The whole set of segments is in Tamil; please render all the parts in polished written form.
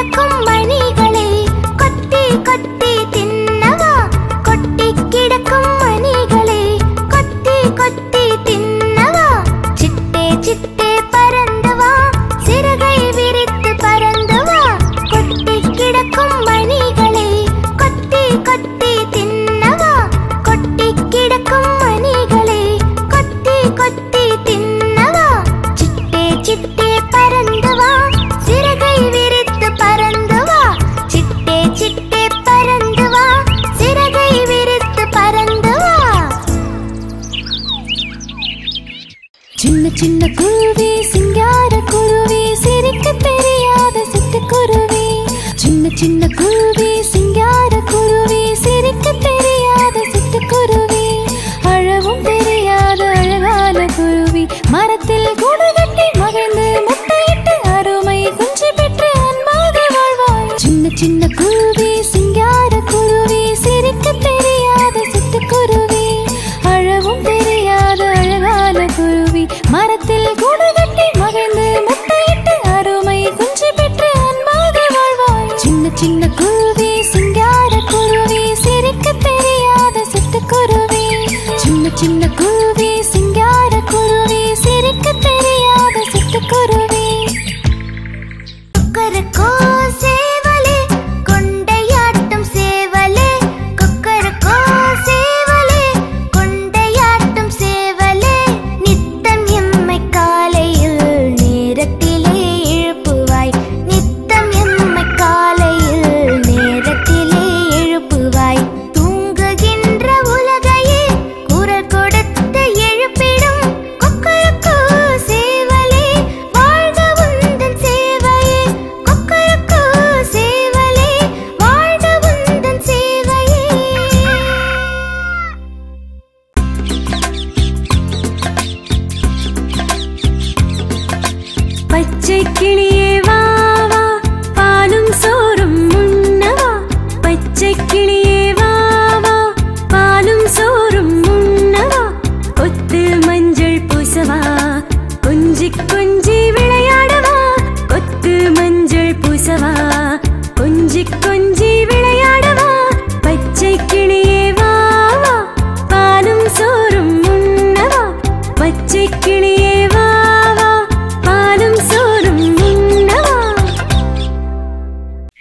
கிடக்கும் மணிகளை கொத்தி கொத்தி தின்னவா கொட்டி கிடக்கும் மணிகளை கொத்தி கொத்தி தின்னவா சிட்டே சிட்டே பறந்து வா சிறகை விரித்து பறந்து வா கொட்டி கிடக்கும் மணிகளை கொத்தி கொத்தி தின்னவா கொட்டி கிடக்கும் மணிகளை கொத்தி கொத்தி தின்னவா சிட்டே சிட்டே பறந்து வா சிறகை விரித்து பறந்து வா சிட்டே சிட்டே பறந்து வா சிறகை விரித்து பறந்து வா சின்ன சின்ன குருவி சிங்கார குருவி சிரிக்க தெரியாத சிட்டுக்குருவி சின்ன சின்ன குருவி சிங்கார குருவி சிரிக்க தெரியாத சிட்டுக்குருவி அழவும் தெரியாத அழகான குருவி மரத்தில் கூடு கட்டி மகிழ்ந்து முட்டையிட்டு அருமை குஞ்சு பெற்று அன்பாக வாழ்வாய் சின்ன சின்ன குருவி சிங்கார குருவி சிரிக்க தெரியாத சிட்டுக்குருவி அழவும் தெரியாத அழகான குருவி மரத்தில் கூடு கட்டி மகிழ்ந்து முட்டையிட்டு அருமை குஞ்சு பெற்று அன்பாக வாழ்வாய் சின்ன சின்ன குருவி சிங்கார குருவி சிரிக்க தெரியாத சிட்டுக்குருவி சின்ன சின்ன குருவி சிங்கார குருவி சிரிக்க தெரியாத சிட்டுக்குருவி கொக்கரக்கோ சேவலே கொண்டையாட்டும் சேவலே கொக்கரக்கோ சேவலே கொண்டையாட்டும் சேவலே நித்தம் எம்மை காலையில் நேரத்திலே எழுப்புவாய் நித்தம் எம்மை காலையில் நேரத்திலே எழுப்புவாய் தூங்குகின்ற உலகையே குரல் கொடுத்து எழுப்பிடும் கொக்கரக்கோ சேவலே வாழ்க உந்தன் சேவையே கொக்கரக்கோ சேவலே வாழ்க உந்தன் சேவையே பச்சை கிளியே வா வா பாலும் சோறும் உண்ணவா பச்சை கிளியே வா வா பாலும் சோறும் உண்ணவா கொத்து மஞ்சள் பூசவா கொஞ்சி கொஞ்சி விளையாடவா கொத்து மஞ்சள் பூசவா கொஞ்சி கொஞ்சி விளையாடவா பச்சை கிளியே வா வா பாலும் சோறும் உண்ணவா பச்சை கிளியே வா வா பாலும் சோறும் உண்ணவா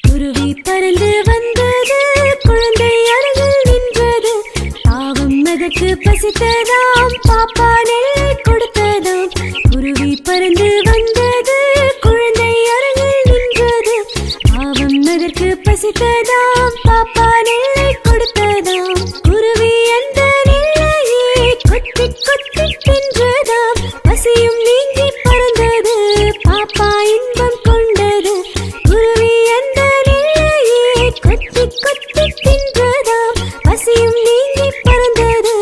குருவி பறந்து வந்தது குழந்தை அருகில் நின்றது பாவம் அதற்கு பசித்ததாம் பாப்பா நெல் கொடுத்ததாம் குருவி பறந்து வந்தது குழந்தை அருகில் நின்றது பாவம் அதற்கு பசித்ததாம் பாப்பா நெல் கொடுத்ததாம் குருவி அந்த நெல்லையே கொத்தி கொத்தி தின்றதாம் பசியும் நீங்கி பறந்தது பாப்பா இன்பம் கொண்டது குருவி அந்த நெல்லையே கொத்தி கொத்தி தின்றதாம் பசியும் நீங்கி பறந்தது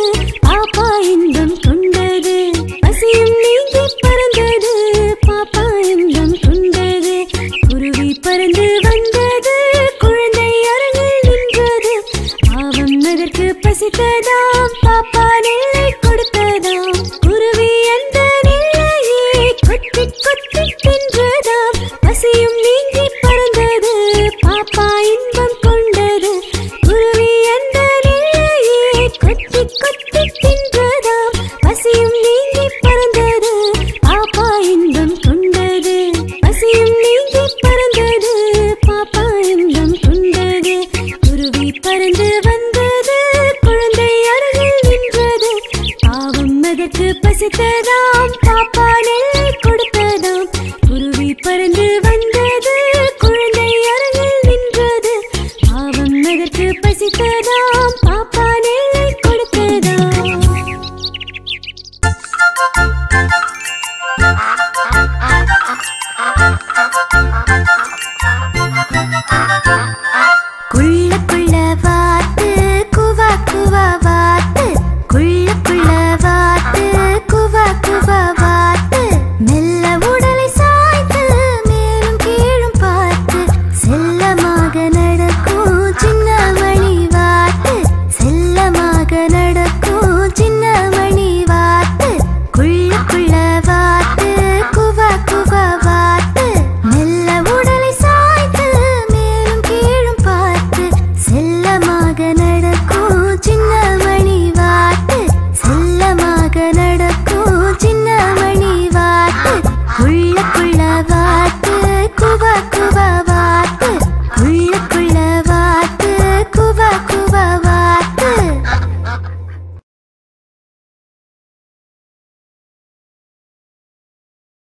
பாப்பா இன்பம் கொண்டது பசியும் நீங்கி பறந்தது பாப்பா இன்பம் கொண்டது குருவி பறந்து வந்தது குழந்தை அருகில் நின்றது பாவம் அதற்கு பசித்ததாம் பாப்பா நெல்லை கொடுத்ததாம் குருவி அந்த நெல்லையே கொத்தி கொத்தி தின்றதாம் பசியும் நீங்கி பறந்தது பாப்பா இன்பம் கொண்டது குருவி அந்த நெல்லையே கொத்தி கொத்தி தின்றதாம் பசியும் நீங்கி பறந்தது பாப்பா இன்பம் கொண்டது பசியும் நீங்கி பறந்தது பாப்பா இன்பம் கொண்டது குருவி பறந்து வந்தது குழந்தை அருகில் நின்றது பாவம் அதற்கு பசித்ததாம் பாப்பா நெல் கொடுத்ததாம் குருவி பறந்து வந்தது குழந்தை அருகில் நின்றது பாவம் அதற்கு பசித்ததாம் பாப்பா நெல் கொடுத்ததாம் குள்ளி